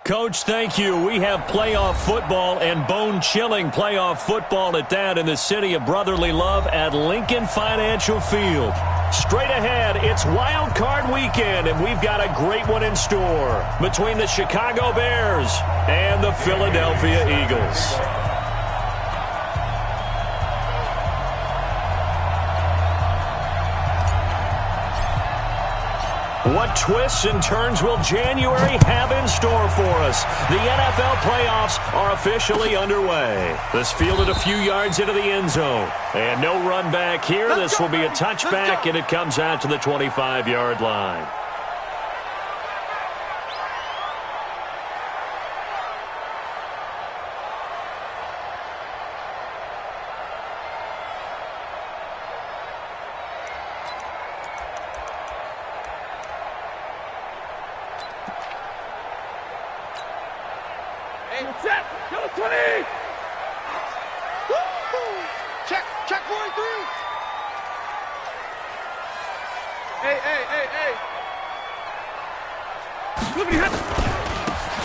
Coach, thank you. We have playoff football and bone-chilling playoff football at that in the city of brotherly love at Lincoln Financial Field. Straight ahead, it's Wild Card Weekend, and we've got a great one in store between the Chicago Bears and the Philadelphia Eagles. What twists and turns will January have in store for us? The NFL playoffs are officially underway. This fielded a few yards into the end zone. And no run back here. This will be a touchback, and it comes out to the 25-yard line.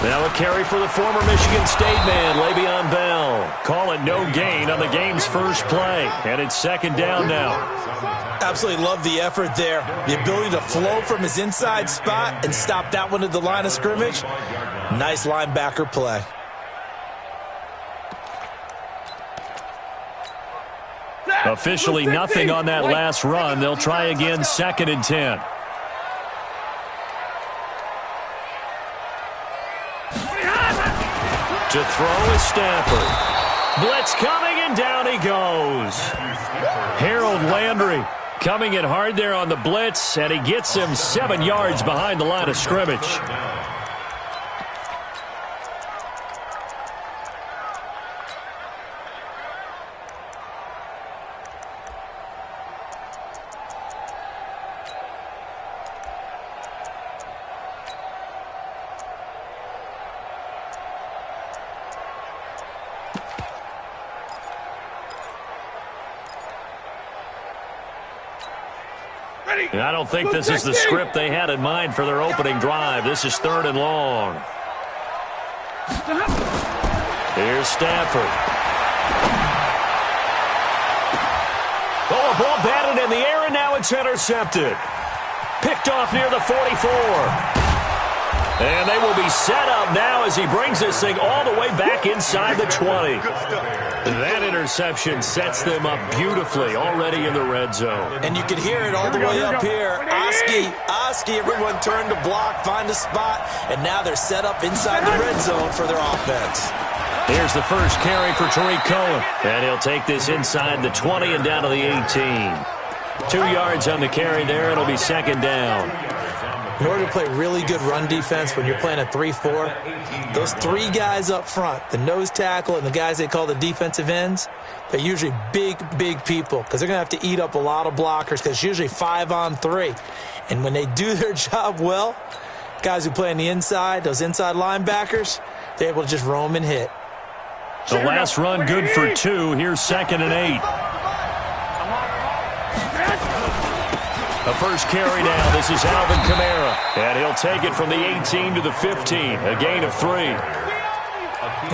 Now a carry for the former Michigan State man, Le'Veon Bell. Call it no gain on the game's first play, and it's second down now. Absolutely love the effort there. The ability to flow from his inside spot and stop that one at the line of scrimmage. Nice linebacker play. Officially nothing on that last run. They'll try again, 2nd and 10. To throw is Stafford. Blitz coming, and down he goes. Harold Landry coming in hard there on the blitz, and he gets him 7 yards behind the line of scrimmage. I don't think this is the script they had in mind for their opening drive. This is 3rd and long. Here's Stafford. Oh, a ball batted in the air, and now it's intercepted. Picked off near the 44. And they will be set up now as he brings this thing all the way back inside the 20. That interception sets them up beautifully already in the red zone. And you can hear it all the way up here. Oski, everyone turned to block, find a spot, and now they're set up inside the red zone for their offense. Here's the first carry for Tariq Cohen. And he'll take this inside the 20 and down to the 18. 2 yards on the carry there. It'll be 2nd down. In order to play really good run defense when you're playing a 3-4, those 3 guys up front, the nose tackle and the guys they call the defensive ends, they're usually big people because they're going to have to eat up a lot of blockers because it's usually 5-on-3. And when they do their job well, guys who play on the inside, those inside linebackers, they're able to just roam and hit. The last run good for 2. Here's 2nd and 8. The first carry now. This is Alvin Kamara. And he'll take it from the 18 to the 15. A gain of 3.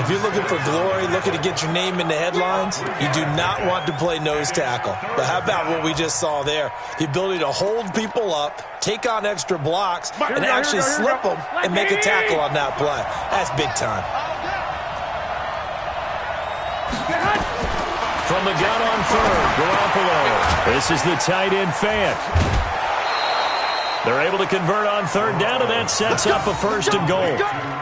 If you're looking for glory, looking to get your name in the headlines, you do not want to play nose tackle. But how about what we just saw there? The ability to hold people up, take on extra blocks, and actually slip them and make a tackle on that play. That's big time. From the gun on 3rd, Garoppolo. This is the tight end Fant. They're able to convert on 3rd down, and that sets up a 1st and goal.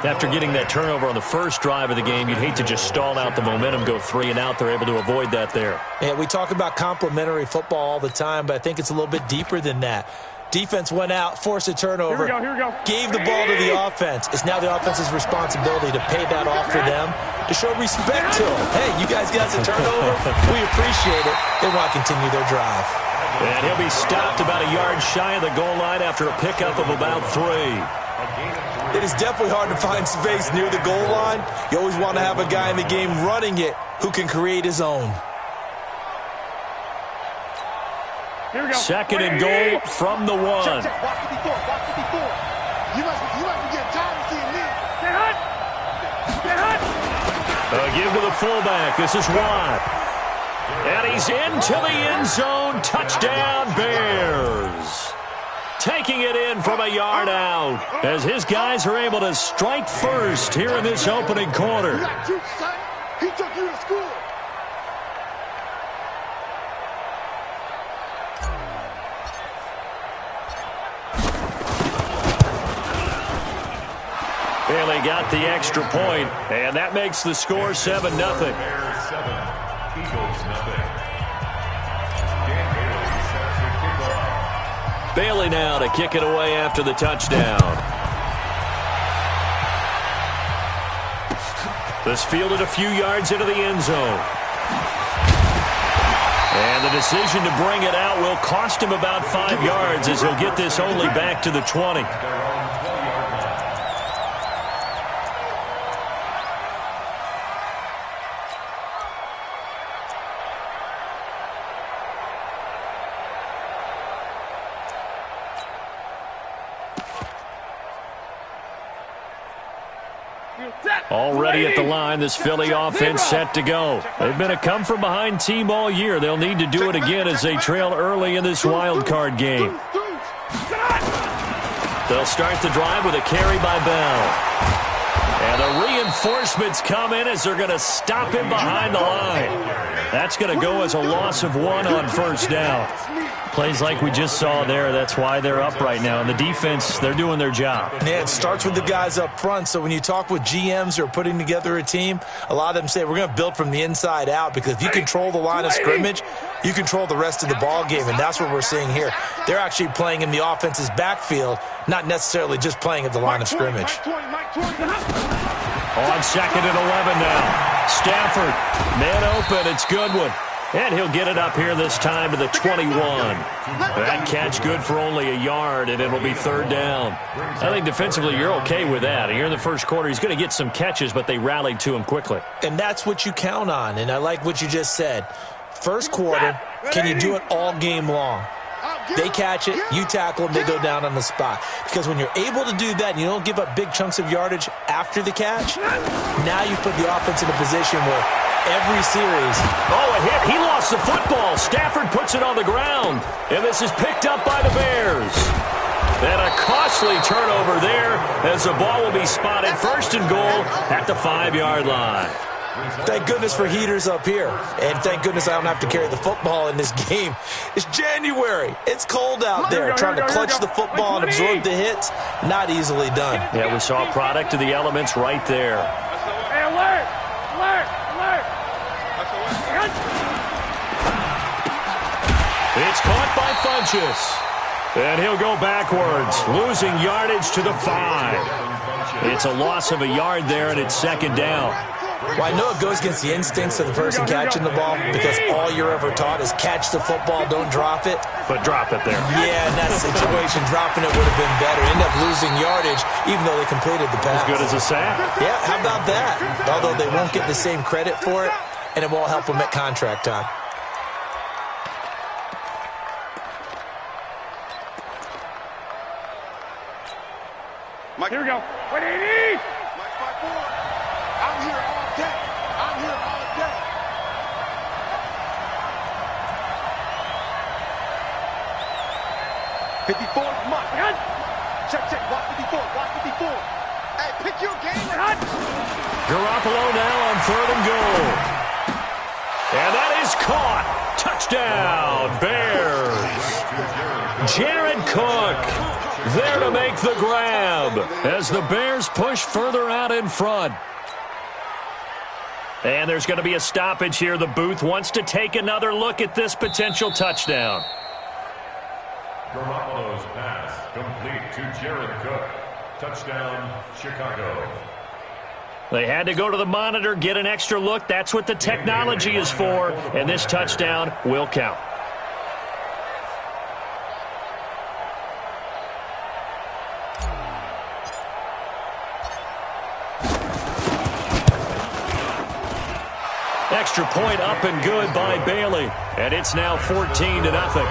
After getting that turnover on the first drive of the game, you'd hate to just stall out the momentum, go 3 and out. They're able to avoid that there. Yeah, we talk about complementary football all the time, but I think it's a little bit deeper than that. Defense went out, forced a turnover, here we go. Gave the ball to the offense. It's now the offense's responsibility to pay that off for them, to show respect to them. Hey, you guys got a turnover. We appreciate it. They want to continue their drive. And he'll be stopped about a yard shy of the goal line after a pickup of about 3. It is definitely hard to find space near the goal line. You always want to have a guy in the game running it who can create his own. Here we go. 2nd and goal from the 1. Check. Watch 54. You must be getting tired of seeing me. Give to the fullback. This is Watt. And he's into the end zone. Touchdown, Bears. Taking it in from a yard out as his guys are able to strike first here in this opening quarter. He took you to school. Bailey got the extra point, and that makes the score 7-0. Bailey now to kick it away after the touchdown. This fielded a few yards into the end zone. And the decision to bring it out will cost him about 5 yards as he'll get this only back to the 20. Already at the line, this Philly offense set to go. They've been a come-from-behind team all year. They'll need to do it again as they trail early in this wild card game. They'll start the drive with a carry by Bell. And the reinforcements come in as they're going to stop him behind the line. That's going to go as a loss of 1 on first down. Plays like we just saw there, that's why they're up right now. And the defense, they're doing their job. Yeah, it starts with the guys up front. So when you talk with GMs who are putting together a team, a lot of them say we're going to build from the inside out, because if you control the line of scrimmage, you control the rest of the ball game, and that's what we're seeing here. They're actually playing in the offense's backfield, not necessarily just playing at the line of scrimmage. On second and 11 now. Stafford, man open, it's Goodwin. And he'll get it up here this time to the 21. That catch good for only a yard, and it'll be third down. I think defensively you're okay with that. Here in the first quarter, he's going to get some catches, but they rallied to him quickly. And that's what you count on, and I like what you just said. First quarter, can you do it all game long? They catch it, you tackle them, they go down on the spot. Because when you're able to do that and you don't give up big chunks of yardage after the catch, now you put the offense in a position where every series. Oh, a hit. He lost the football. Stafford puts it on the ground. And this is picked up by the Bears. And a costly turnover there as the ball will be spotted first and goal at the 5-yard line. Thank goodness for heaters up here. And thank goodness I don't have to carry the football in this game. It's January. It's cold out there. Trying to clutch the football and absorb the hits, not easily done. Yeah, we saw a product of the elements right there. Hey, alert! Alert! Alert! It's caught by Funchess. And he'll go backwards, losing yardage to the 5. It's a loss of a yard there, and it's second down. Well, I know it goes against the instincts of the person catching the ball, because all you're ever taught is catch the football, don't drop it. But drop it there. Yeah, in that situation, dropping it would have been better. End up losing yardage, even though they completed the pass. As good as a sack. Yeah, how about that? Although they won't get the same credit for it, and it won't help them at contract time. Mike, here we go. 180! Mike 5-4. I'm here all day. I'm here all day. '54, Mike. Check, check. Watch 54. Watch 54. Hey, pick your game. Garoppolo now on third and goal. And that is caught. Touchdown, Bears. Jared Cook there to make the grab as the Bears push further out in front. And there's going to be a stoppage here. The booth wants to take another look at this potential touchdown. Garoppolo's pass complete to Jared Cook. Touchdown, Chicago. They had to go to the monitor, get an extra look. That's what the technology is for. And this touchdown will count. Extra point up and good by Bailey. And it's now 14-0.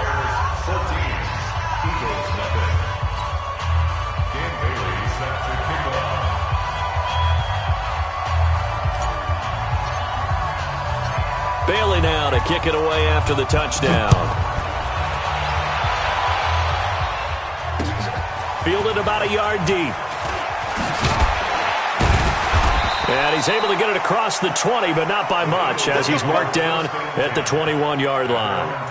kick it away after the touchdown. Fielded about a yard deep. And he's able to get it across the 20, but not by much, as he's marked down at the 21-yard line.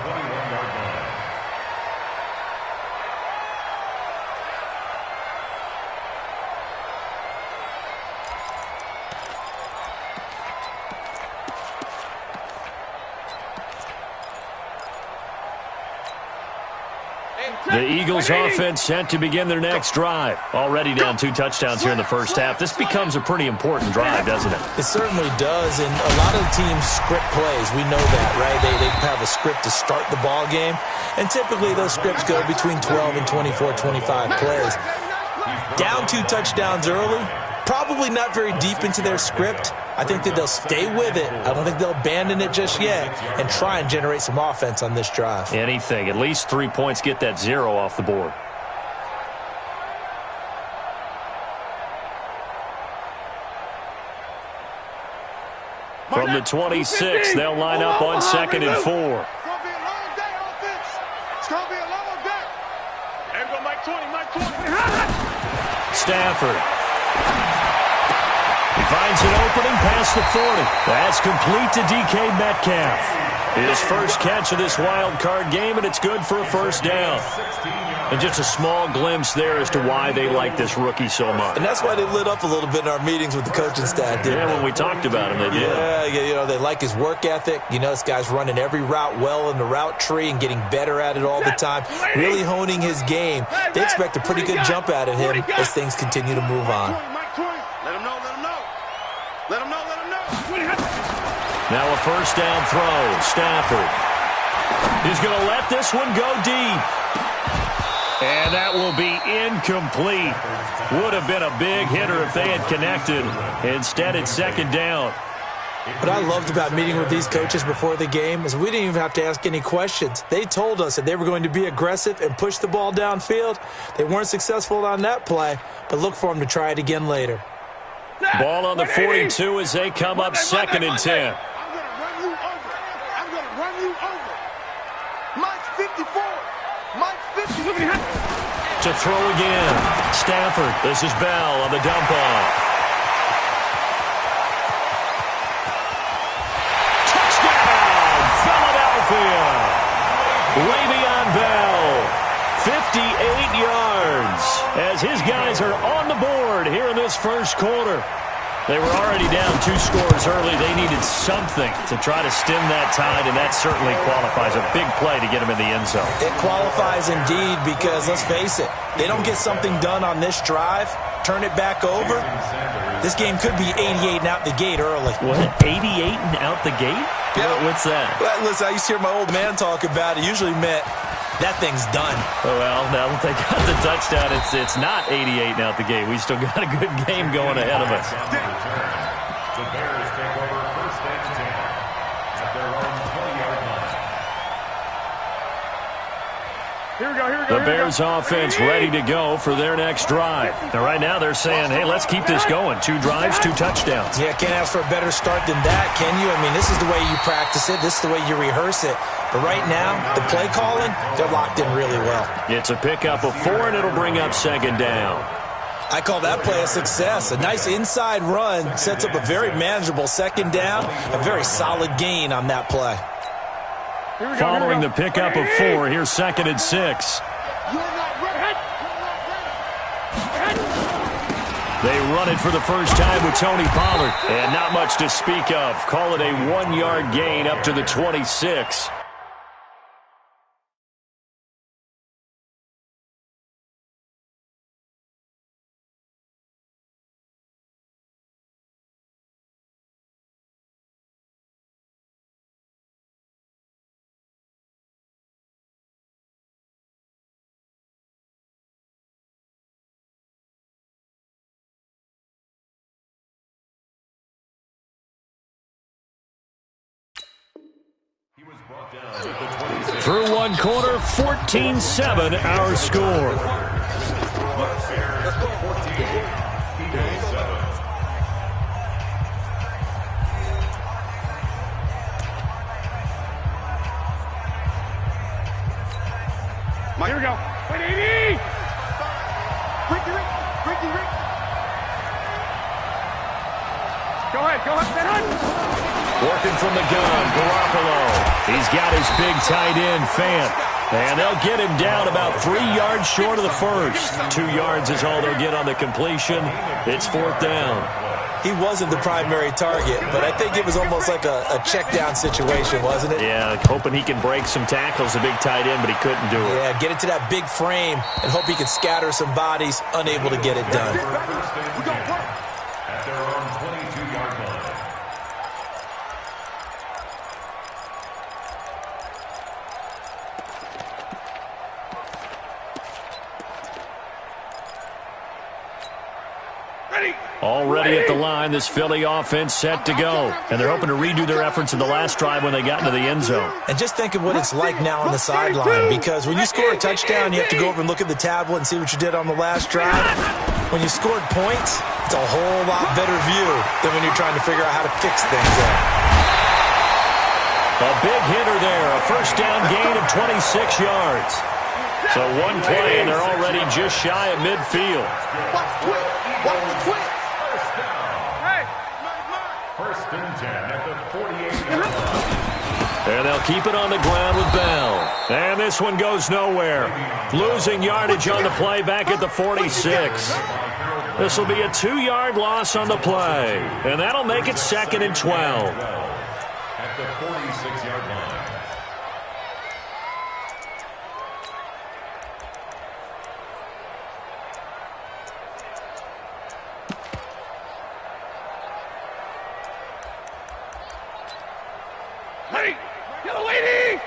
The Eagles offense set to begin their next drive. Already down 2 touchdowns here in the first half. This becomes a pretty important drive, doesn't it? It certainly does, and a lot of the teams script plays. We know that, right? They have a script to start the ball game, and typically those scripts go between 12 and 24, 25 plays. Down 2 touchdowns early, probably not very deep into their script. I think that they'll stay with it. I don't think they'll abandon it just yet and try and generate some offense on this drive. Anything. At least 3 points, get that 0 off the board. From the 26, they'll line up on 2nd and 4. It's going to be a long day, offense. It's going to be a long day. There we go, Mike 20, Mike 20. Stafford. He finds an opening past the 40. That's complete to DK Metcalf. His first catch of this wild card game, and it's good for a first down. And just a small glimpse there as to why they like this rookie so much. And that's why they lit up a little bit in our meetings with the coaching staff, didn't they? When we talked about him, they did. Yeah, you know, they like his work ethic. You know, this guy's running every route well in the route tree and getting better at it all the time, really honing his game. They expect a pretty good jump out of him as things continue to move on. Let him know, let him know. Let him know, let him know. Now a first down throw. Stafford. He's going to let this one go deep. And that will be incomplete. Would have been a big hitter if they had connected. Instead, it's 2nd down. What I loved about meeting with these coaches before the game is we didn't even have to ask any questions. They told us that they were going to be aggressive and push the ball downfield. They weren't successful on that play, but look for them to try it again later. Ball on the 42 as they come up 2nd and 10. I'm going to run you over. I'm going to run you over. Mike 54. Mike 54. To throw again. Stafford. This is Bell on the dump off. Touchdown, Philadelphia. Le'Veon Bell. 58 yards as his guys are on the board here in this first quarter. They were already down 2 scores early. They needed something to try to stem that tide, and that certainly qualifies. A big play to get them in the end zone. It qualifies indeed because, let's face it, they don't get something done on this drive, turn it back over, this game could be 88 and out the gate early. What, 88 and out the gate? Yeah. What's that? Well, listen, I used to hear my old man talk about it. Usually meant that thing's done. Well, now that they got the touchdown, it's not 88 and out the gate. We still got a good game going ahead of us. The Bears take over 1st and 10 at their own 20-yard line. Here we go, here we go. The Bears offense ready to go for their next drive. Now, right now they're saying, hey, let's keep this going. 2 drives, 2 touchdowns. Yeah, can't ask for a better start than that, can you? I mean, this is the way you practice it. This is the way you rehearse it. But right now, the play calling, they're locked in really well. It's a pickup of 4, and it'll bring up 2nd down. I call that play a success. A nice inside run sets up a very manageable 2nd down, a very solid gain on that play. Following the pickup of 4, here's 2nd and 6. They run it for the first time with Tony Pollard. And not much to speak of. Call it a 1-yard gain up to the 26. Through 1 quarter, 14-7 our score. we go. 180. Ricky. Go ahead. Working from the gun, Garoppolo. He's got his big tight end, Fant. And they'll get him down about 3 yards short of the first. 2 yards is all they'll get on the completion. It's 4th down. He wasn't the primary target, but I think it was almost like a check-down situation, wasn't it? Yeah, hoping he can break some tackles, a big tight end, but he couldn't do it. Yeah, get into that big frame and hope he can scatter some bodies, unable to get it done. At their own 22-yard line. Already at the line, this Philly offense set to go. And they're hoping to redo their efforts in the last drive when they got into the end zone. And just think of what it's like now on the sideline, because when you score a touchdown, you have to go over and look at the tablet and see what you did on the last drive. When you scored points, it's a whole lot better view than when you're trying to figure out how to fix things up. A big hitter there, a first down gain of 26 yards. So one play, and they're already just shy of midfield. Watch the quick. First and 10 at the 48-yard line. And they'll keep it on the ground with Bell. And this one goes nowhere. Losing yardage on the play back at the 46. This will be a 2-yard loss on the play. And that'll make it 2nd and 12. At the 46-yard line. Yellow 80!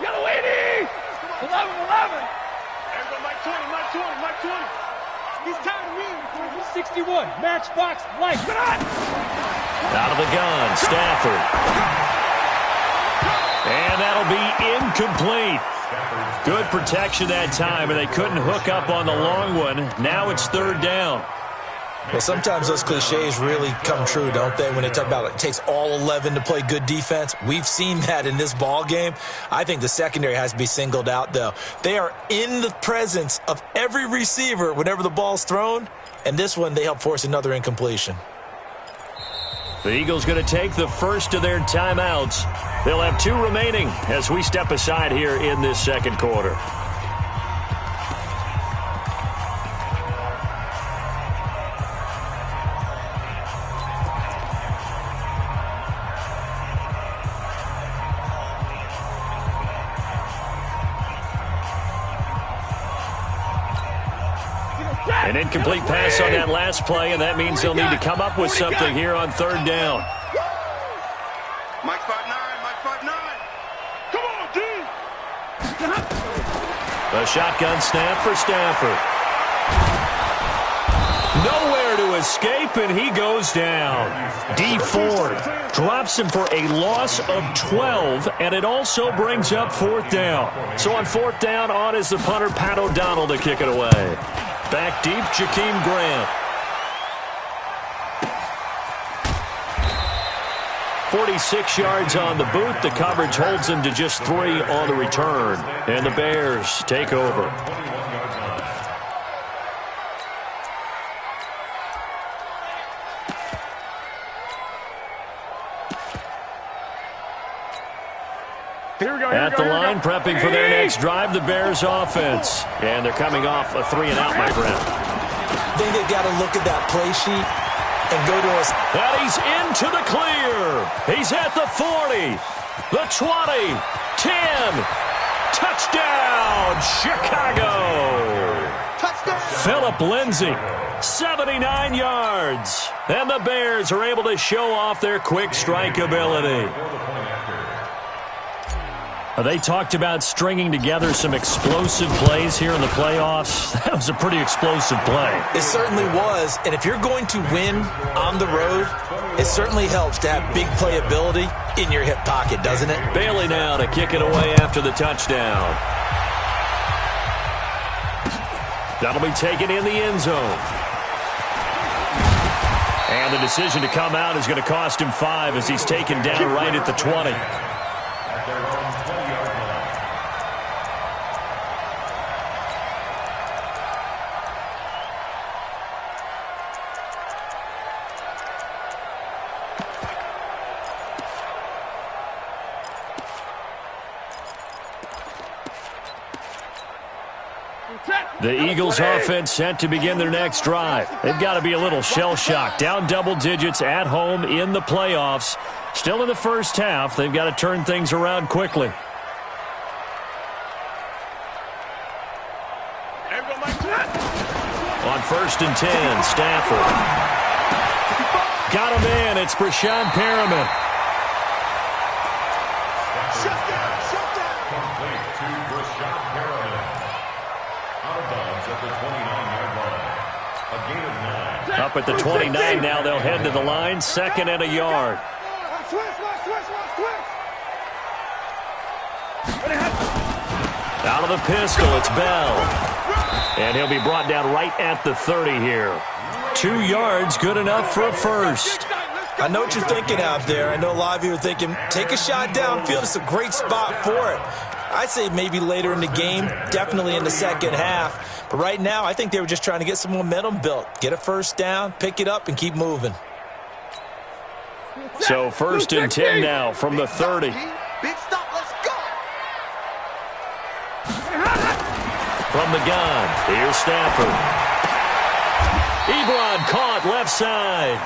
Yellow 80! 11! Everybody, Mike 20. He's tired of me. 61, matchbox, life. Come on! Out of the gun, Stafford. And that'll be incomplete. Good protection that time, and they couldn't hook up on the long one. Now it's 3rd down. Well, sometimes those cliches really come true, don't they, when they talk about it takes all 11 to play good defense. We've seen that in this ball game. I think the secondary has to be singled out, though. They are in the presence of every receiver whenever the ball's thrown, and this one they help force another incompletion. The Eagles going to take the first of their timeouts. They'll have 2 remaining as we step aside here in this second quarter. An incomplete pass on that last play, and that means they'll need to come up with something here on 3rd down. Mike 5'9". Come on, dude. A shotgun snap for Stafford. Nowhere to escape, and he goes down. D Ford drops him for a loss of 12, and it also brings up 4th down. So on 4th down, on is the punter, Pat O'Donnell, to kick it away. Back deep, Jakeem Grant. 46 yards on the boot. The coverage holds him to just 3 on the return. And the Bears take over. At the line, prepping for their next drive, the Bears offense. And they're coming off a 3-and-out, my friend. I think they've got to look at that play sheet and go to us. And he's into the clear. He's at the 40, the 20, 10. Touchdown, Chicago. Touchdown. Philip Lindsay, 79 yards. And the Bears are able to show off their quick strike ability. They talked about stringing together some explosive plays here in the playoffs. That was a pretty explosive play. It certainly was, and if you're going to win on the road, it certainly helps to have big playability in your hip pocket, doesn't it? Bailey now to kick it away after the touchdown. That'll be taken in the end zone. And the decision to come out is going to cost him 5 as he's taken down right at the 20. The Eagles offense set to begin their next drive. They've got to be a little shell-shocked. Down double digits at home in the playoffs. Still in the first half. They've got to turn things around quickly. On 1st and 10, Stafford. Got him in. It's Brashad Perriman. Shut down, shut down. Complete to Brashad Perriman. Out of bounds at the 29-yard line. A gain of 9. Up at the 29 now. They'll head to the line. 2nd and a yard. Out of the pistol, it's Bell. And he'll be brought down right at the 30 here. 2 yards, good enough for a first. I know what you're thinking out there. I know a lot of you are thinking, take a shot downfield. It's a great spot for it. I'd say maybe later in the game, definitely in the second half. But right now, I think they were just trying to get some momentum built. Get a first down, pick it up, and keep moving. So 1st and 10 now from the 30. Big stop, let's go. From the gun, here's Stafford. Ebron caught left side.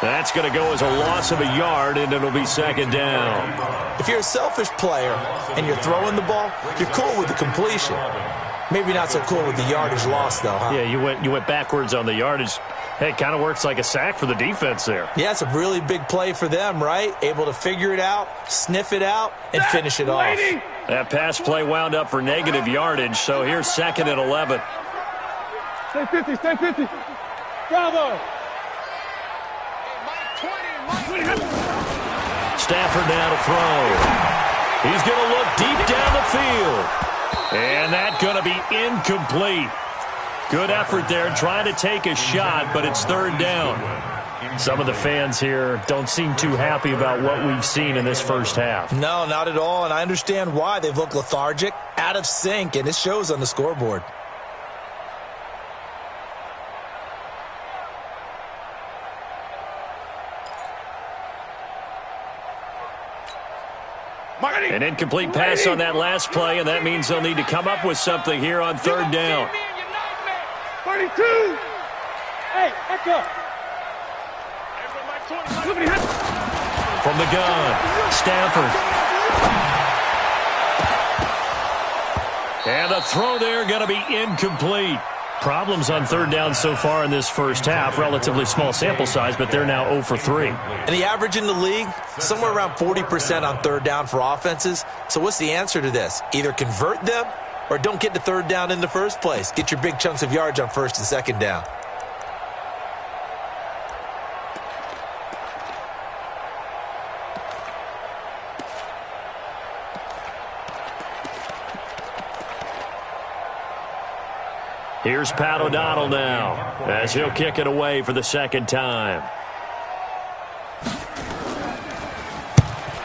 That's going to go as a loss of a yard, and it'll be 2nd down. If you're a selfish player and you're throwing the ball, you're cool with the completion. Maybe not so cool with the yardage loss, though, huh? Yeah, you went backwards on the yardage. Hey, it kind of works like a sack for the defense there. Yeah, it's a really big play for them, right? Able to figure it out, sniff it out, and finish it off. That pass play wound up for negative yardage, so here's 2nd and 11. Stay 50, stay 50. Bravo. Stafford now to throw. He's going to look deep down the field. And that's going to be incomplete. Good effort there, trying to take a shot, but it's 3rd down. Some of the fans here don't seem too happy about what we've seen in this first half. No, not at all, and I understand why. They've looked lethargic, out of sync, and it shows on the scoreboard. An incomplete pass on that last play, and that means they'll need to come up with something here on 3rd down. 32. Hey, back up. From the gun, Stafford. And the throw there going to be incomplete. Problems on 3rd down so far in this first half. Relatively small sample size, but they're now 0 for 3. And the average in the league, somewhere around 40% on 3rd down for offenses. So what's the answer to this? Either convert them or don't get to 3rd down in the first place. Get your big chunks of yards on 1st and 2nd down. Here's Pat O'Donnell now, as he'll kick it away for the 2nd time.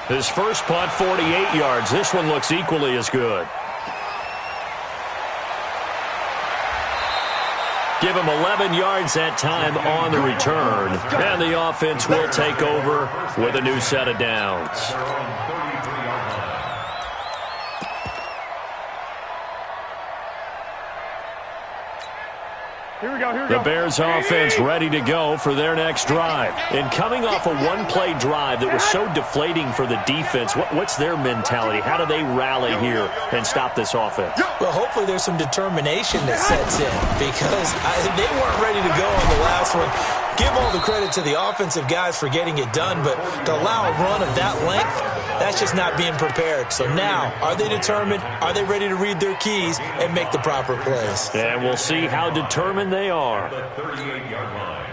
His first punt, 48 yards. This one looks equally as good. Give him 11 yards that time on the return. And the offense will take over with a new set of downs. Here we go, here we The go. Bears offense ready to go for their next drive. And coming off a one-play drive that was so deflating for the defense, what's their mentality? How do they rally here and stop this offense? Well, hopefully there's some determination that sets in because they weren't ready to go on the last one. Give all the credit to the offensive guys for getting it done, but to allow a run of that length, that's just not being prepared. So now, are they determined? Are they ready to read their keys and make the proper plays? And we'll see how determined they are. The 38-yard line.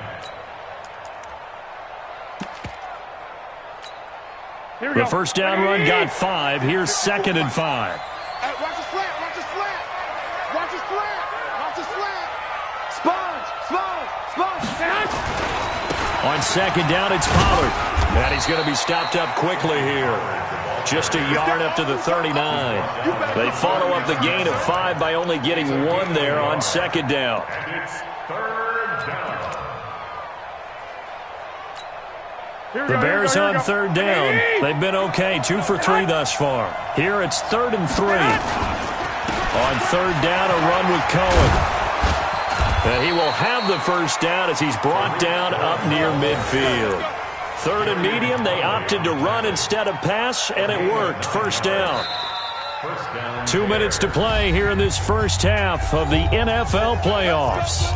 Here we The go. first down run got 5. Here's 2nd and 5. Hey, watch the slant, watch the slant. Watch the slant, watch the slant. Sponge, sponge, sponge. On 2nd down, it's Pollard. And he's going to be stopped up quickly here. Just a yard up to the 39. They follow up the gain of 5 by only getting 1 there on 2nd down. And it's 3rd down. The Bears on 3rd down. They've been okay, 2 for 3 thus far. Here it's 3rd and 3. On 3rd down, a run with Cohen. And he will have the first down as he's brought down up near midfield. Third and medium, they opted to run instead of pass, and it worked. First down. 2 minutes to play here in this first half of the NFL playoffs.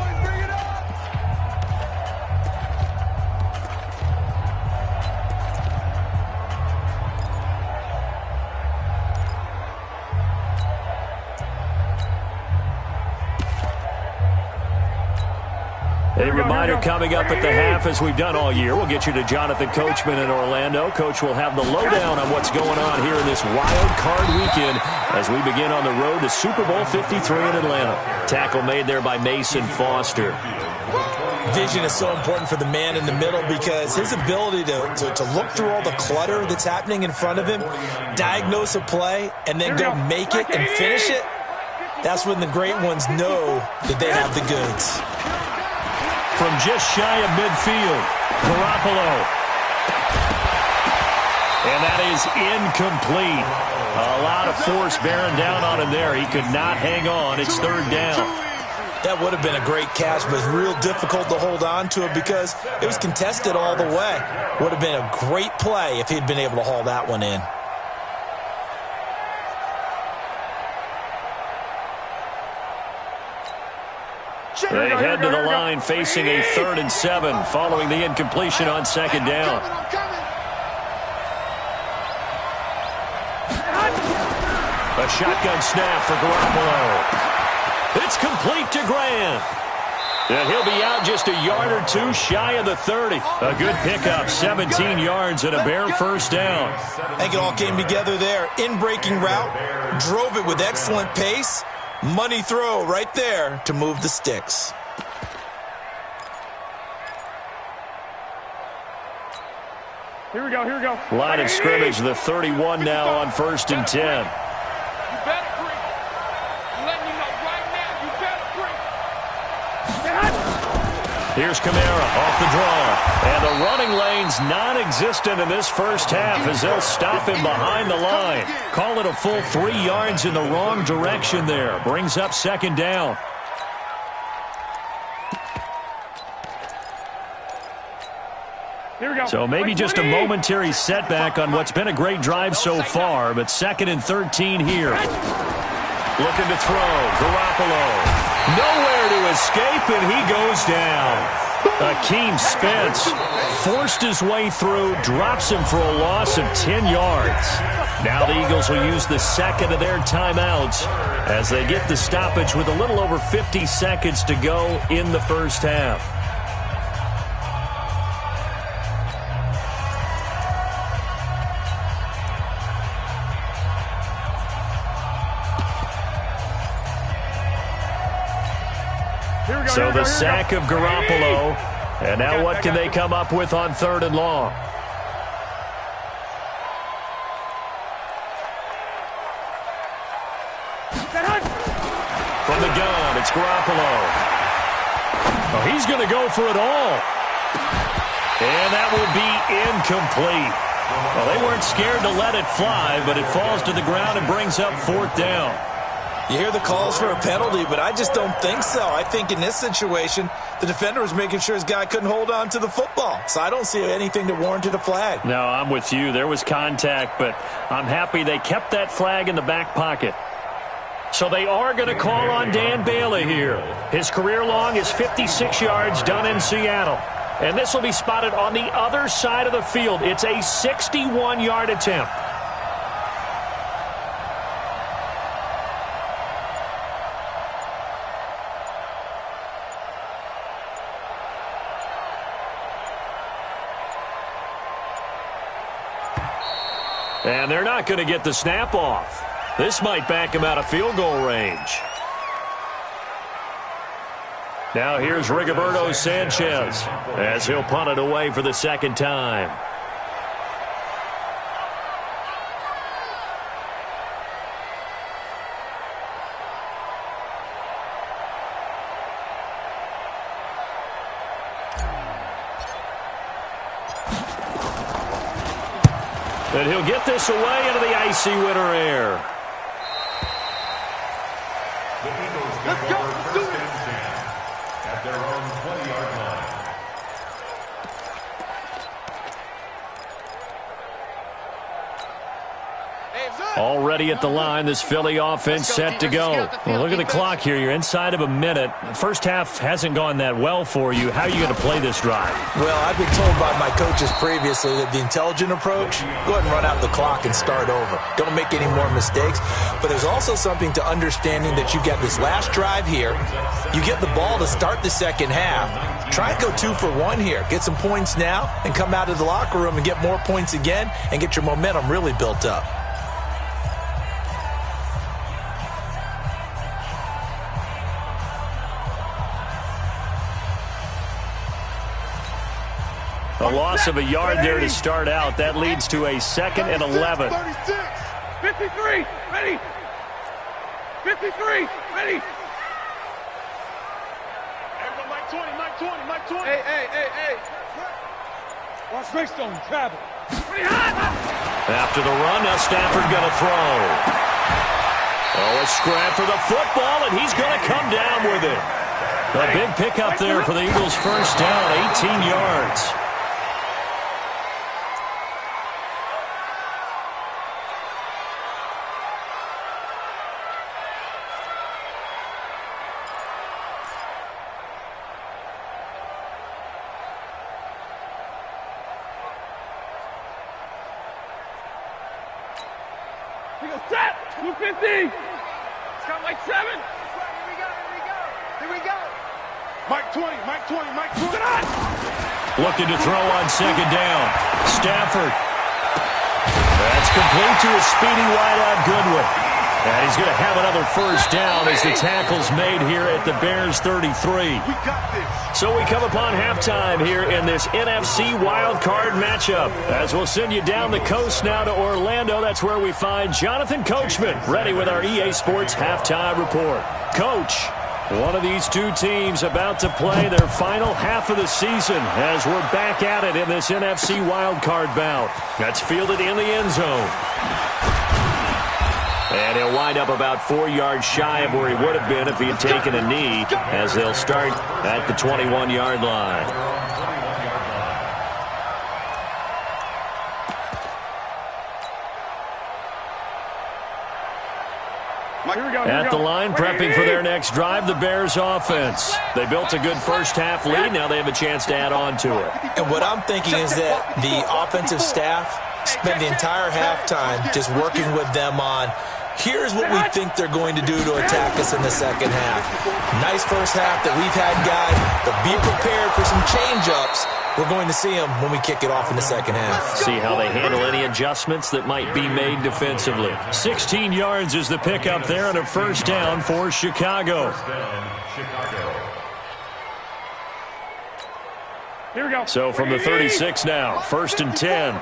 A reminder coming up at the half, as we've done all year. We'll get you to Jonathan Coachman in Orlando. Coach will have the lowdown on what's going on here in this wild card weekend as we begin on the road to Super Bowl 53 in Atlanta. Tackle made there by Mason Foster. Vision is so important for the man in the middle because his ability to look through all the clutter that's happening in front of him, diagnose a play, and then go make it and finish it, that's when the great ones know that they have the goods. From just shy of midfield, Garoppolo. And that is incomplete. A lot of force bearing down on him there. He could not hang on. It's third down. That would have been a great catch, but it's real difficult to hold on to it because it was contested all the way. Would have been a great play if he'd been able to haul that one in. They head to the line facing a 3rd and 7 following the incompletion on second down. A shotgun snap for Garoppolo. It's complete to Grant. And he'll be out just a yard or two shy of the 30. A good pickup, 17 yards and a bare first down. I think it all came together there. In-breaking route, drove it with excellent pace. Money throw right there to move the sticks. Here we go, here we go. Line of scrimmage, the 31 now on 1st and 10. You better breathe. I'm letting you know right now, you better breathe. Here's Kamara off the draw. And the running lane's non-existent in this first half as they'll stop him behind the line. Call it a full 3 yards in the wrong direction there. Brings up second down. Here we go. So maybe just a momentary setback on what's been a great drive so far, but 2nd and 13 here. Looking to throw. Garoppolo. Nowhere to escape, and he goes down. Akeem Spence forced his way through, drops him for a loss of 10 yards. Now the Eagles will use the second of their timeouts as they get the stoppage with a little over 50 seconds to go in the first half. So the sack of Garoppolo, and now what can they come up with on 3rd and long? From the gun, it's Garoppolo. Oh, he's going to go for it all. And that will be incomplete. Well, they weren't scared to let it fly, but it falls to the ground and brings up 4th down. You hear the calls for a penalty, but I just don't think so. I think in this situation, the defender was making sure his guy couldn't hold on to the football. So I don't see anything that warranted a flag. No, I'm with you. There was contact, but I'm happy they kept that flag in the back pocket. So they are going to call on Dan Bailey here. His career long is 56 yards done in Seattle. And this will be spotted on the other side of the field. It's a 61-yard attempt. And they're not going to get the snap off. This might back him out of field goal range. Now here's Rigoberto Sanchez as he'll punt it away for the second time. And he'll get this away into the icy winter air. Already at the line, this Philly offense set to go. Well, look at the clock here. You're inside of a minute. First half hasn't gone that well for you. How are you going to play this drive? Well, I've been told by my coaches previously that the intelligent approach, go ahead and run out the clock and start over. Don't make any more mistakes. But there's also something to understanding that you get this last drive here. You get the ball to start the second half. Try and go 2 for 1 here. Get some points now and come out of the locker room and get more points again and get your momentum really built up. A loss of a yard there to start out. That leads to a 2nd and 11. 53, ready. 53, ready. Mike 20, Mike 20, Mike 20. Hey. Watch Greystone, travel. After the run, now Stafford going to throw. Oh, a scrap for the football, and he's going to come down with it. A big pickup there for the Eagles' first down, 18 yards. He goes, tap, 250. It's got like 7. Here we go. Mike 20, Mike 20, Mike 20. Looking to throw on second down. Stafford. That's complete to a speedy wideout Goodwin. And he's going to have another first down as the tackle's made here at the Bears 33. We got this. So we come upon halftime here in this NFC wildcard matchup. As we'll send you down the coast now to Orlando. That's where we find Jonathan Coachman ready with our EA Sports halftime report. Coach, one of these two teams about to play their final half of the season as we're back at it in this NFC wildcard bout. That's fielded in the end zone. And he'll wind up about 4 yards shy of where he would have been if he had taken a knee, as they'll start at the 21-yard line. At the line, prepping for their next drive, the Bears offense. They built a good first-half lead. Now they have a chance to add on to it. And what I'm thinking is that the offensive staff spent the entire halftime just working with them on, here's what we think they're going to do to attack us in the second half. Nice first half that we've had, guys, but be prepared for some change-ups. We're going to see them when we kick it off in the second half. See how they handle any adjustments that might be made defensively. 16 yards is the pickup there and a first down for Chicago. Here we go. So from the 36 now, 1st and 10.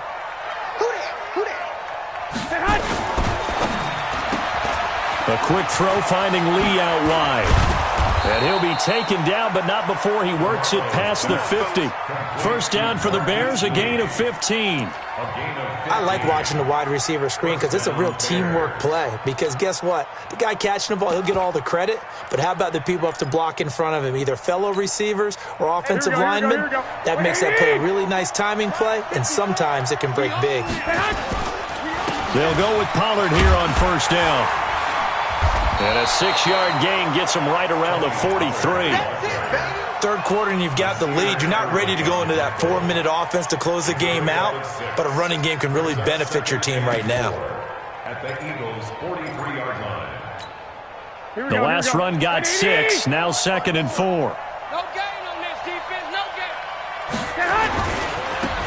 A quick throw finding Lee out wide. And he'll be taken down, but not before he works it past the 50. First down for the Bears, a gain of 15. I like watching the wide receiver screen because it's a real teamwork play. Because guess what? The guy catching the ball, he'll get all the credit. But how about the people up to block in front of him, either fellow receivers or offensive linemen? That makes that play a really nice timing play, and sometimes it can break big. They'll go with Pollard here on first down. And a 6-yard gain gets him right around the 43. Third quarter and you've got the lead. You're not ready to go into that 4-minute offense to close the game out, but a running game can really benefit your team right now. At the Eagles' 43-yard line. The last run got 6, now 2nd and 4. No gain on this defense, no gain.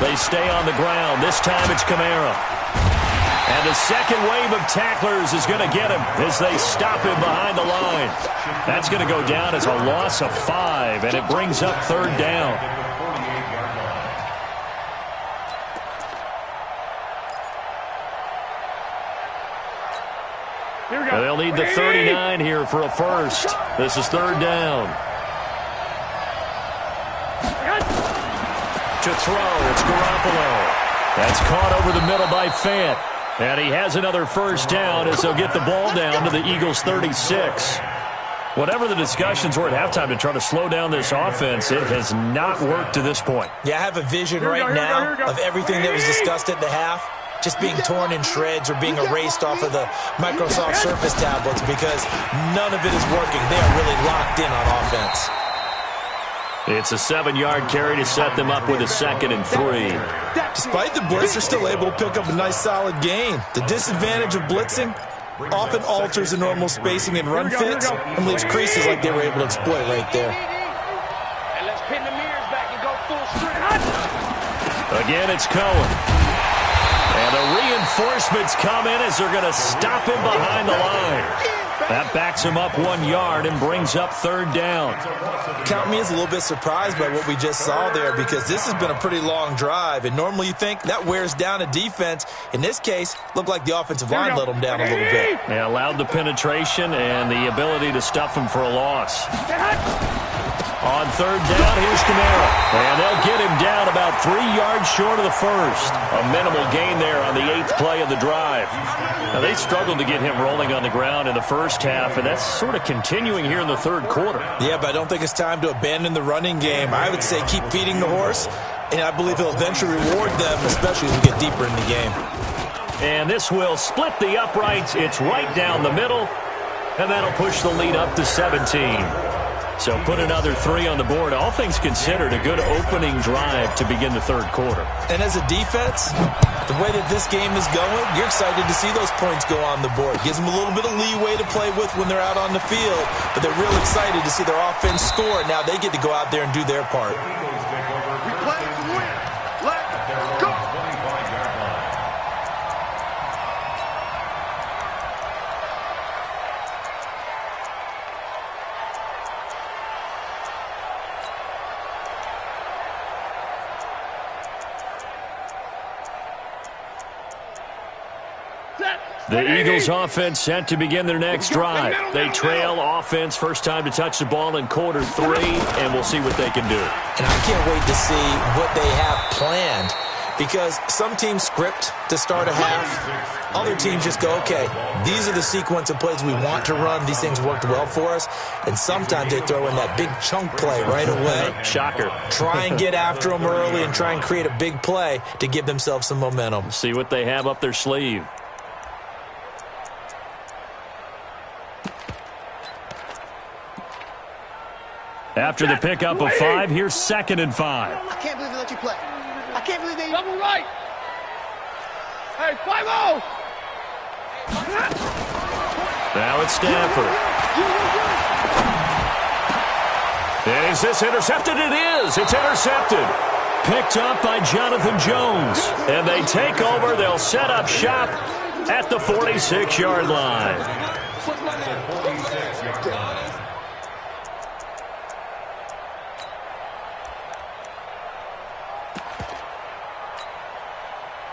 They stay on the ground. This time it's Kamara. And the second wave of tacklers is going to get him as they stop him behind the line. That's going to go down as a loss of 5, and it brings up 3rd down. And they'll need the 39 here for a first. This is 3rd down. To throw, it's Garoppolo. That's caught over the middle by Fant. And he has another first down as they'll get the ball down to the Eagles' 36. Whatever the discussions were at halftime to try to slow down this offense, it has not worked to this point. Yeah, I have a vision right now of everything that was discussed at the half. just being torn in shreds or being erased off of the Microsoft Surface tablets because none of it is working. They are really locked in on offense. It's a 7-yard carry to set them up with a 2nd and 3. Despite the blitz, they're still able to pick up a nice solid gain. The disadvantage of blitzing often alters the normal spacing and run fits and leaves creases like they were able to exploit right there. And let's pin the mirrors back and go full strength. Again, it's Cohen. And the reinforcements come in as they're going to stop him behind the line. That backs him up 1 yard and brings up 3rd down. Count me as a little bit surprised by what we just saw there because this has been a pretty long drive, and normally you think that wears down a defense. In this case, looked like the offensive line let them down a little bit. They allowed the penetration and the ability to stuff him for a loss. On 3rd down, here's Kamara. And they'll get him down about 3 yards short of the first. A minimal gain there on the 8th play of the drive. Now, they struggled to get him rolling on the ground in the first half, and that's sort of continuing here in the 3rd quarter. Yeah, but I don't think it's time to abandon the running game. I would say keep feeding the horse, and I believe he'll eventually reward them, especially as we get deeper in the game. And this will split the uprights. It's right down the middle, and that'll push the lead up to 17. So put another 3 on the board. All things considered, a good opening drive to begin the 3rd quarter. And as a defense, the way that this game is going, you're excited to see those points go on the board. Gives them a little bit of leeway to play with when they're out on the field, but they're real excited to see their offense score. Now they get to go out there and do their part. We play to win. Let's go. The Eagles offense set to begin their next drive. They trail offense first time to touch the ball in quarter 3, and we'll see what they can do. And I can't wait to see what they have planned because some teams script to start a half. Other teams just go, okay, these are the sequence of plays we want to run. These things worked well for us. And sometimes they throw in that big chunk play right away. Shocker. Try and get after them early and try and create a big play to give themselves some momentum. See what they have up their sleeve. After the pickup of 5, here's 2nd and 5. I can't believe they let you play. I can't believe they... Double right. Hey, 5-0. Now it's Stafford. And is this intercepted? It is. It's intercepted. Picked up by Jonathan Jones. And they take over. They'll set up shop at the 46-yard line.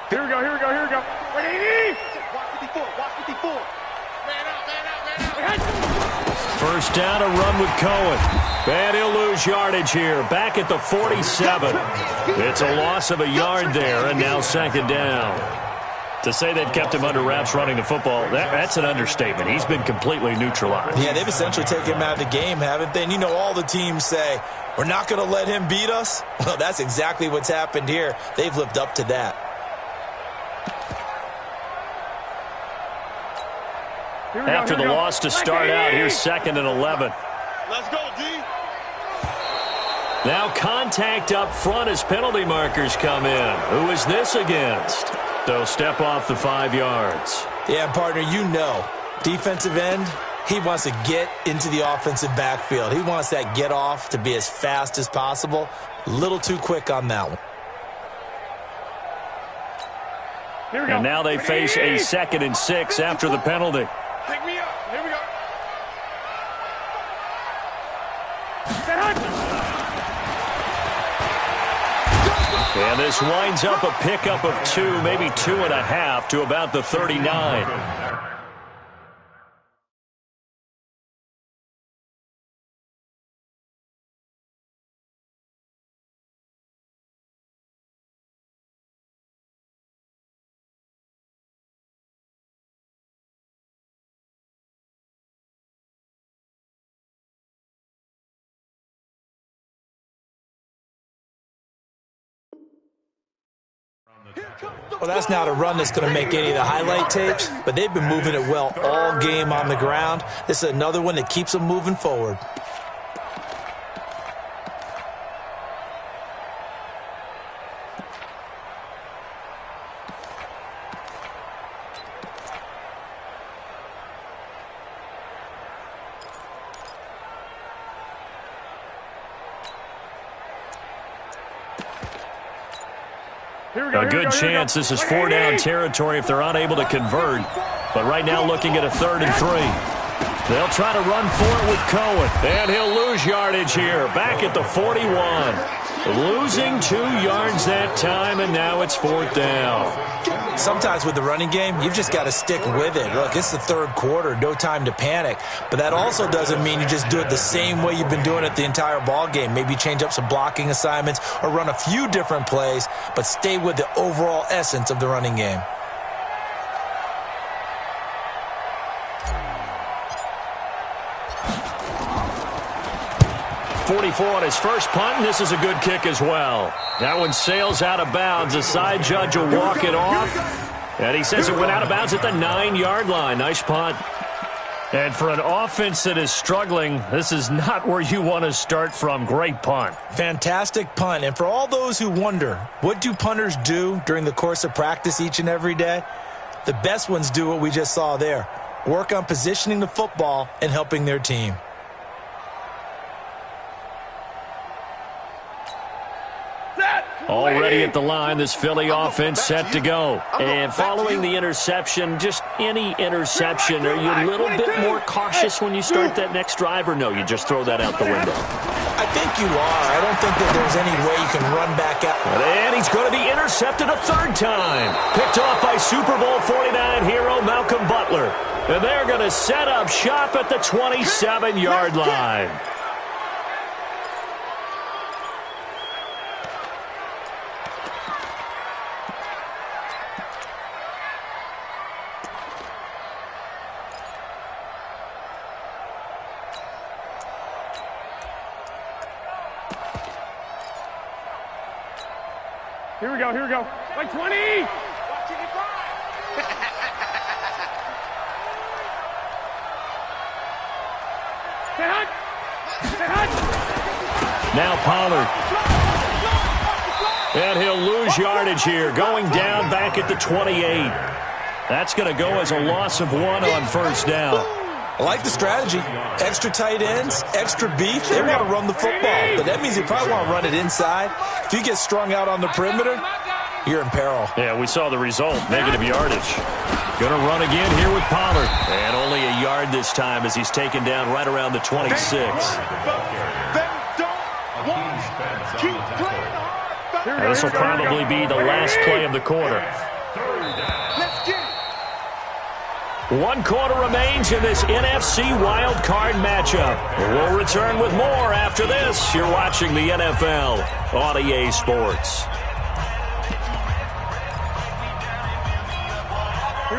Here we go. Ready? Watch 54. Watch 54. Man out. First down, a run with Cohen. And he'll lose yardage here. Back at the 47. It's a loss of a yard there, and now 2nd down. To say they've kept him under wraps running the football, that's an understatement. He's been completely neutralized. Yeah, they've essentially taken him out of the game, haven't they? And you know all the teams say, we're not going to let him beat us. Well, that's exactly what's happened here. They've lived up to that. After the loss to start out, here's 2nd and 11. Let's go, D. Now contact up front as penalty markers come in. Who is this against? They'll step off the 5 yards. Yeah, partner, you know, defensive end, he wants to get into the offensive backfield. He wants that get off to be as fast as possible. A little too quick on that one. And now they face a 2nd and 6 after the penalty. Pick me up. Here we go. And this winds up a pickup of 2, maybe 2.5 to about the 39. Well, that's not a run that's going to make any of the highlight tapes, but they've been moving it well all game on the ground. This is another one that keeps them moving forward. A good chance this is 4-down territory if they're unable to convert. But right now looking at a 3rd and 3. They'll try to run for it with Cohen. And he'll lose yardage here. Back at the 41. Losing 2 yards that time, and now it's 4th down. Sometimes with the running game, you've just got to stick with it. Look, it's the 3rd quarter, no time to panic. But that also doesn't mean you just do it the same way you've been doing it the entire ball game. Maybe change up some blocking assignments or run a few different plays, but stay with the overall essence of the running game. On his first punt, and this is a good kick as well. That one sails out of bounds. The side judge will walk it off, and he says it went out of bounds at the 9-yard line. Nice punt. And for an offense that is struggling, this is not where you want to start from. Great punt. Fantastic punt. And for all those who wonder, what do punters do during the course of practice each and every day? The best ones do what we just saw there. Work on positioning the football and helping their team. Already at the line, this Philly offense set to go. And following the interception, just any interception, are you a little bit more cautious when you start that next drive, or no, you just throw that out the window? I think you are. I don't think that there's any way you can run back out. And he's going to be intercepted a 3rd time. Picked off by Super Bowl 49 hero Malcolm Butler. And they're going to set up shop at the 27-yard line. Here we go. Like 20! Now Pollard. And he'll lose yardage here, going down back at the 28. That's going to go as a loss of 1 on 1st down. I like the strategy. Extra tight ends, extra beef. They want to run the football, but that means they probably want to run it inside. If you get strung out on the perimeter, you're in peril. Yeah, we saw the result. Negative yardage. Going to run again here with Pollard. And only a yard this time as he's taken down right around the 26. This will probably be the last play of the quarter. 1 quarter remains in this NFC Wild Card matchup. We'll return with more after this. You're watching the NFL on EA Sports.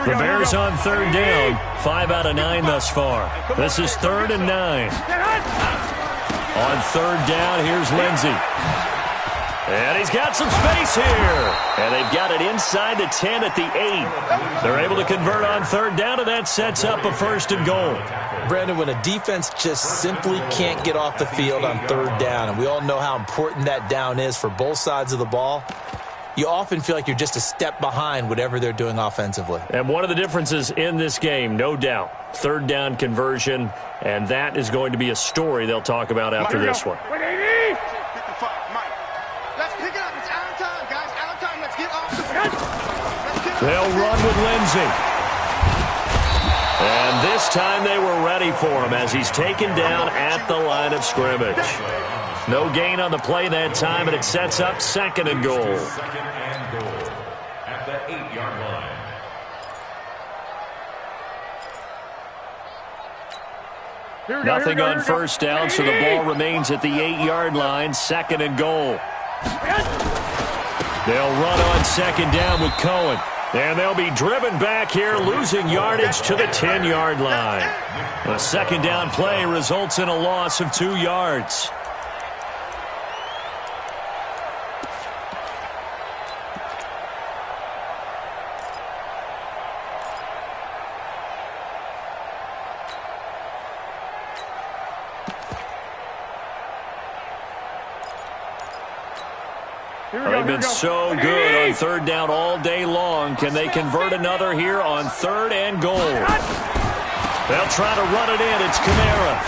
The Bears on 3rd down. 5 out of 9 thus far. This is 3rd and 9. On 3rd down, here's Lindsey. And he's got some space here. And they've got it inside the 10 at the 8. They're able to convert on 3rd down, and that sets up a 1st and goal. Brandon, when a defense just simply can't get off the field on 3rd down, and we all know how important that down is for both sides of the ball, you often feel like you're just a step behind whatever they're doing offensively. And one of the differences in this game, no doubt, 3rd down conversion, and that is going to be a story they'll talk about after this one. They'll run with Lindsey. And this time they were ready for him as he's taken down at the line of scrimmage. No gain on the play that time, and it sets up 2nd and goal. 2nd and goal at the 8-yard line. Nothing on 1st down, so the ball remains at the 8-yard line. 2nd and goal. They'll run on 2nd down with Cohen. And they'll be driven back here, losing yardage to the 10-yard line. A 2nd down play results in a loss of 2 yards. They've been so good on third down all day long. Can they convert another here on 3rd and goal? They'll try to run it in. It's Kamara.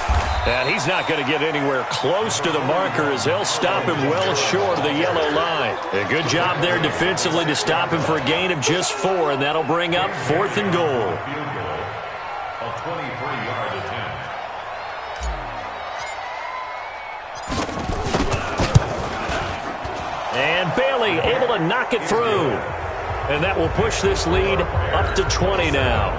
And he's not going to get anywhere close to the marker as they'll stop him well short of the yellow line. A good job there defensively to stop him for a gain of just 4, and that'll bring up 4th and goal. A 23-yard attempt. And Bailey able to knock it through. And that will push this lead up to 20 now.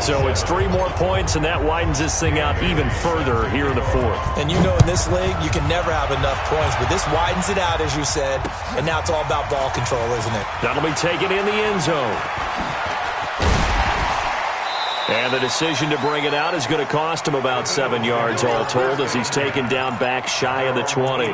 So it's 3 more points, and that widens this thing out even further here in the 4th. And you know in this league, you can never have enough points, but this widens it out, as you said, and now it's all about ball control, isn't it? That'll be taken in the end zone. And the decision to bring it out is going to cost him about 7 yards all told as he's taken down back shy of the 20.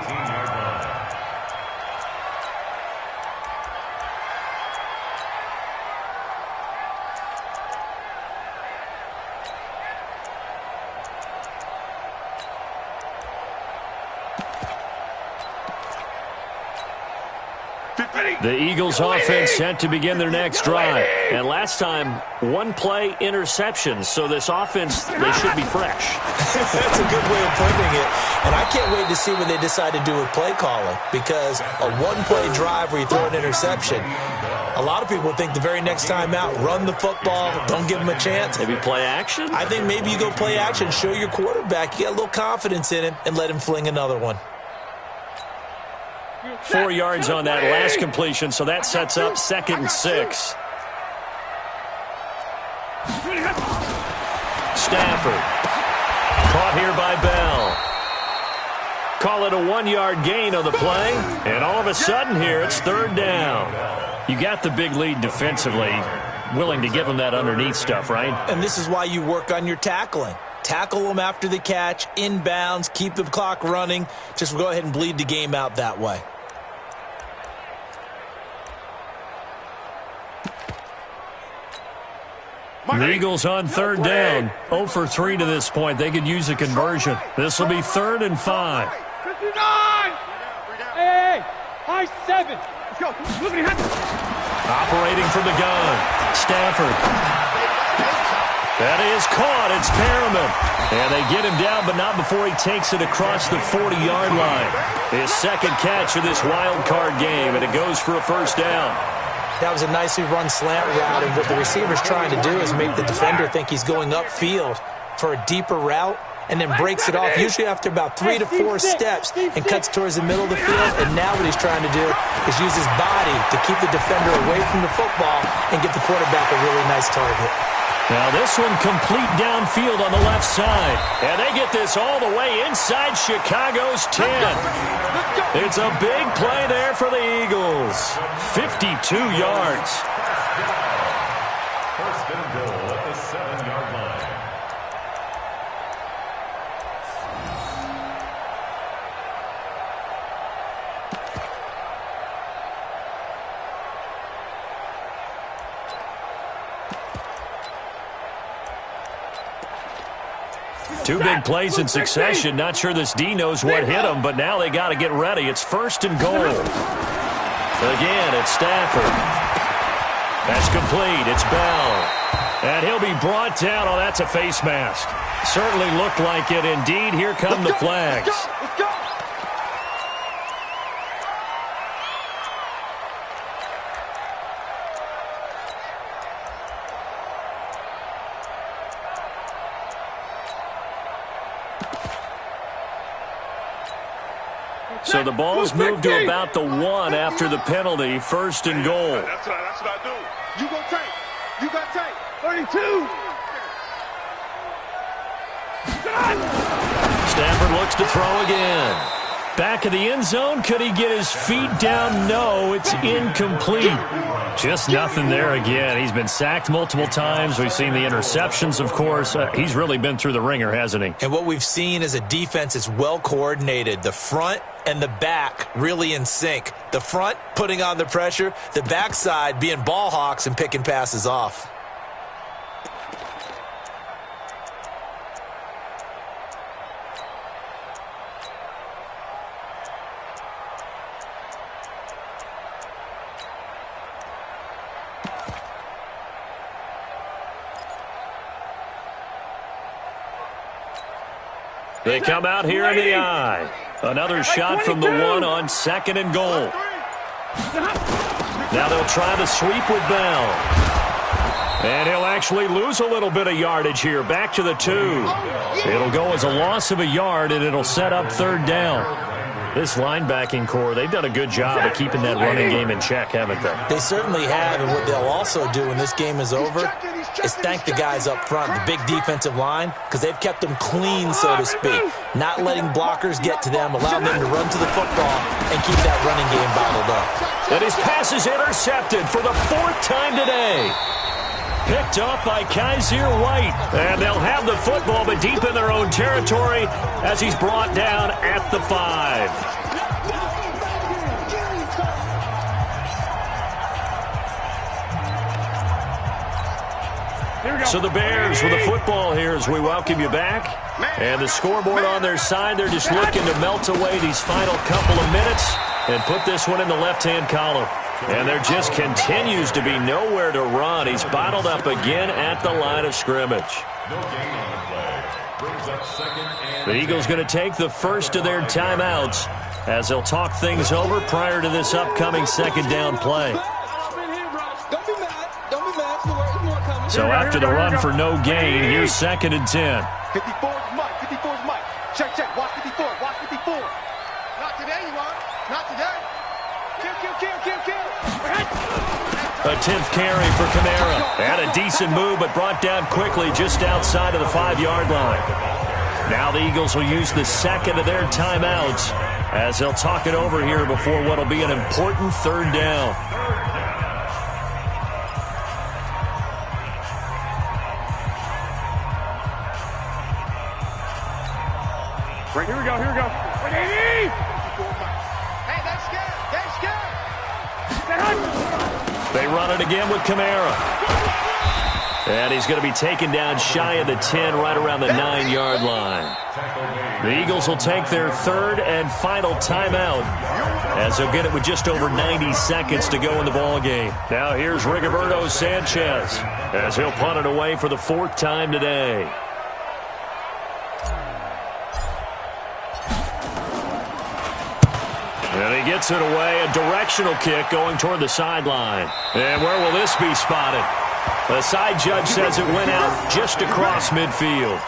The Eagles offense set to begin their next drive. And last time, 1-play interception. So this offense, they should be fresh. That's a good way of putting it. And I can't wait to see what they decide to do with play calling. Because a 1-play drive where you throw an interception, a lot of people think the very next time out, run the football, don't give them a chance. Maybe play action? I think maybe you go play action, show your quarterback, you get a little confidence in him, and let him fling another one. 4 yards on that last completion, so that sets up 2nd and 6. Stafford. Caught here by Bell. Call it a 1-yard gain on the play, and all of a sudden here it's 3rd down. You got the big lead defensively, willing to give them that underneath stuff, right? And this is why you work on your tackling. Tackle them after the catch, inbounds, keep the clock running. Just go ahead and bleed the game out that way. The Eagles on 3rd down. 0 for 3 to this point. They could use a conversion. This will be 3rd and 5. 59! Hey, high 7. Let's go. Look at him. Operating from the gun. Stafford. That is caught. It's Perriman. And they get him down, but not before he takes it across the 40-yard line. His 2nd catch of this wild card game, and it goes for a 1st down. That was a nicely run slant route, and what the receiver's trying to do is make the defender think he's going upfield for a deeper route and then breaks it off, usually after about 3 to 4 steps, and cuts towards the middle of the field. And now what he's trying to do is use his body to keep the defender away from the football and give the quarterback a really nice target. Now this one complete downfield on the left side. And they get this all the way inside Chicago's 10. It's a big play there for the Eagles. 52 yards. 1st and goal at the 7-yard line. Two big plays in succession. Not sure this D knows what hit him, but now they got to get ready. It's 1st and goal. Again, it's Stafford. That's complete. It's Bell. And he'll be brought down. Oh, that's a face mask. Certainly looked like it. Indeed, here come the flags. Let's go. So the ball's moved to about the 1 after the penalty. 1st and goal. That's what I do. You go take. You got take. 32. Stafford looks to throw again. Back of the end zone. Could he get his feet down? No, it's incomplete. Just nothing there again. He's been sacked multiple times. We've seen the interceptions, of course. He's really been through the ringer, hasn't he? And what we've seen is a defense that's well coordinated. The front and the back really in sync. The front putting on the pressure. The backside being ball hawks and picking passes off. They come out here in the eye. Another shot from the one on 2nd and goal. Now they'll try to sweep with Bell. And he'll actually lose a little bit of yardage here. Back to the 2. It'll go as a loss of a yard, and it'll set up 3rd down. This linebacking core, they've done a good job of keeping that running game in check, haven't they? They certainly have, and what they'll also do when this game is over is thank the guys up front, the big defensive line, because they've kept them clean, so to speak, not letting blockers get to them, allowing them to run to the football and keep that running game bottled up. And his pass is intercepted for the 4th time today. Picked up by Kaiser White. And they'll have the football, but deep in their own territory as he's brought down at the 5. So the Bears with the football here as we welcome you back. And the scoreboard on their side, they're just looking to melt away these final couple of minutes and put this one in the left-hand column. And there just continues to be nowhere to run. He's bottled up again at the line of scrimmage. No gain on the play. Brings up 2nd and The Eagles going to take the first of their timeouts as they'll talk things over prior to this upcoming 2nd down play. So after the run for no gain, here's 2nd and 10. 54's Mike. 54's Mike. Check, check. Watch 54. Watch 54. Not today, you are. Not today. Kill. A 10th carry for Kamara. Had a decent move, but brought down quickly just outside of the 5-yard line. Now the Eagles will use the 2nd of their timeouts as they'll talk it over here before what will be an important 3rd down. Right, here we go. Hey, that's scared. They run it again with Kamara. And he's going to be taken down shy of the 10, right around the 9-yard line. The Eagles will take their 3rd and final timeout as they'll get it with just over 90 seconds to go in the ball game. Now here's Rigoberto Sanchez as he'll punt it away for the 4th time today. And he gets it away, a directional kick going toward the sideline. And where will this be spotted? The side judge says it went out just across midfield.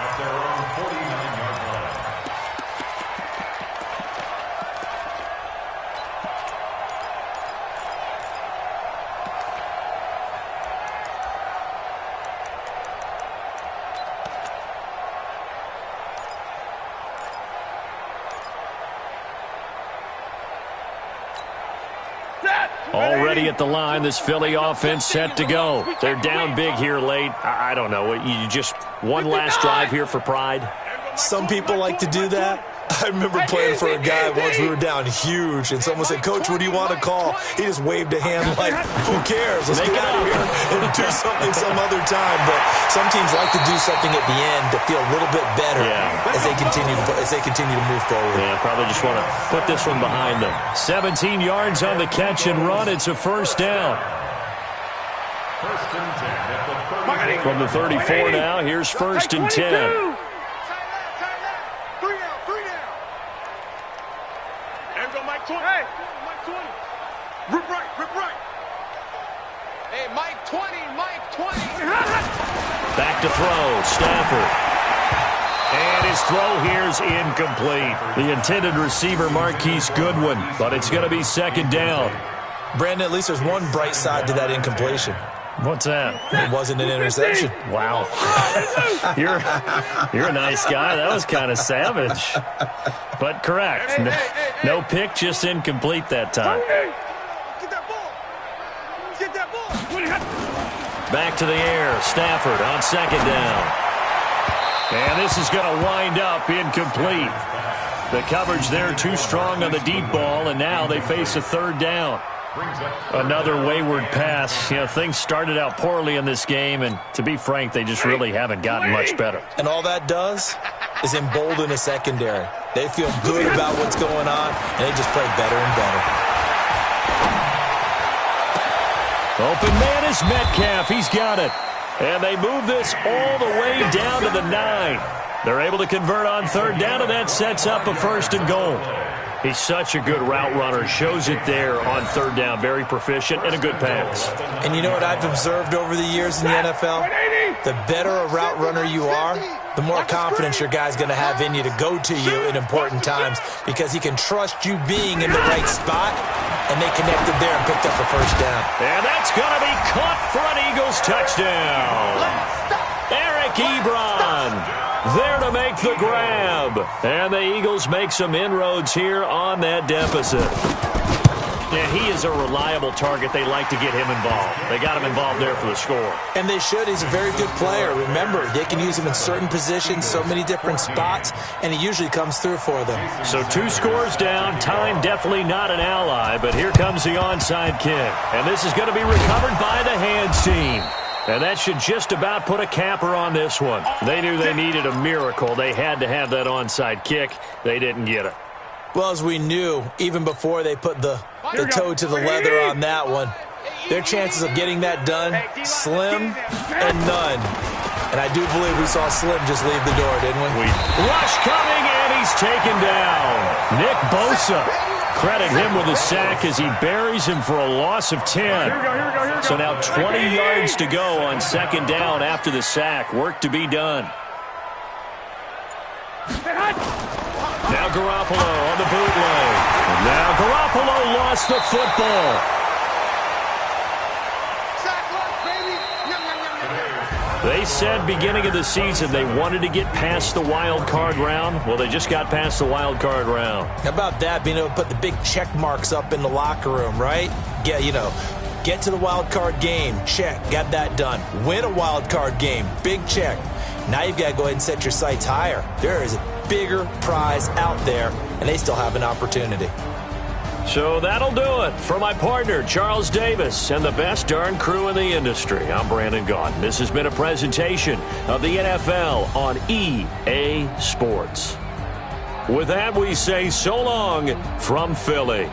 Already at the line, this Philly offense set to go. They're down big here late. I don't know. You just one last drive here for pride. Some people like to do that. I remember playing for a guy once. We were down huge, and someone said, "Coach, what do you want to call?" He just waved a hand like, "Who cares? Let's get out of here and do something some other time." But some teams like to do something at the end to feel a little bit better as they continue to move forward. Yeah, probably just want to put this one behind them. 17 yards on the catch and run. It's a 1st down. From the 34 now, here's 1st and 10. Hey, Mike 20. Rip right. Hey, Mike 20. Back to throw, Stafford. And his throw here's incomplete. The intended receiver, Marquise Goodwin, but it's going to be 2nd down. Brandon, at least there's one bright side to that incompletion. What's that? It wasn't an interception. Wow. You're a nice guy. That was kind of savage. But correct. No pick, just incomplete that time. Get that ball. Back to the air. Stafford on 2nd down. And this is going to wind up incomplete. The coverage there too strong on the deep ball, and now they face a 3rd down. Another wayward pass. You know, things started out poorly in this game, and to be frank, they just really haven't gotten much better. And all that does is embolden a secondary. They feel good about what's going on, and they just play better and better. Open man is Metcalf. He's got it. And they move this all the way down to the 9. They're able to convert on third down, and that sets up a 1st and goal. He's such a good route runner. Shows it there on third down. Very proficient and a good pass. And you know what I've observed over the years in the NFL? The better a route runner you are, the more confidence your guy's going to have in you to go to you in important times because he can trust you being in the right spot, and they connected there and picked up a 1st down. And that's going to be caught for an Eagles touchdown. Eric Ebron there to make the grab. And the Eagles make some inroads here on that deficit. Yeah, he is a reliable target. They like to get him involved. They got him involved there for the score. And they should. He's a very good player. Remember, they can use him in certain positions, so many different spots, and he usually comes through for them. So 2 scores down. Time definitely not an ally, but here comes the onside kick. And this is going to be recovered by the hands team. And that should just about put a capper on this one. They knew they needed a miracle. They had to have that onside kick. They didn't get it. Well, as we knew, even before they put the toe to the leather on that one, their chances of getting that done, slim and none. And I do believe we saw Slim just leave the door, didn't we? Rush coming, and he's taken down. Nick Bosa. Credit him with a sack as he buries him for a loss of 10. So now 20 yards to go on 2nd down after the sack. Work to be done. Now Garoppolo on the bootleg. And now Garoppolo lost the football. They said beginning of the season they wanted to get past the wild card round. Well, they just got past the wild card round. How about that, being able to put the big check marks up in the locker room, right? Get to the wild card game, check, got that done. Win a wild card game, big check. Now you've got to go ahead and set your sights higher. There is a bigger prize out there, and they still have an opportunity. So that'll do it for my partner, Charles Davis, and the best darn crew in the industry. I'm Brandon Gaudin. This has been a presentation of the NFL on EA Sports. With that, we say so long from Philly.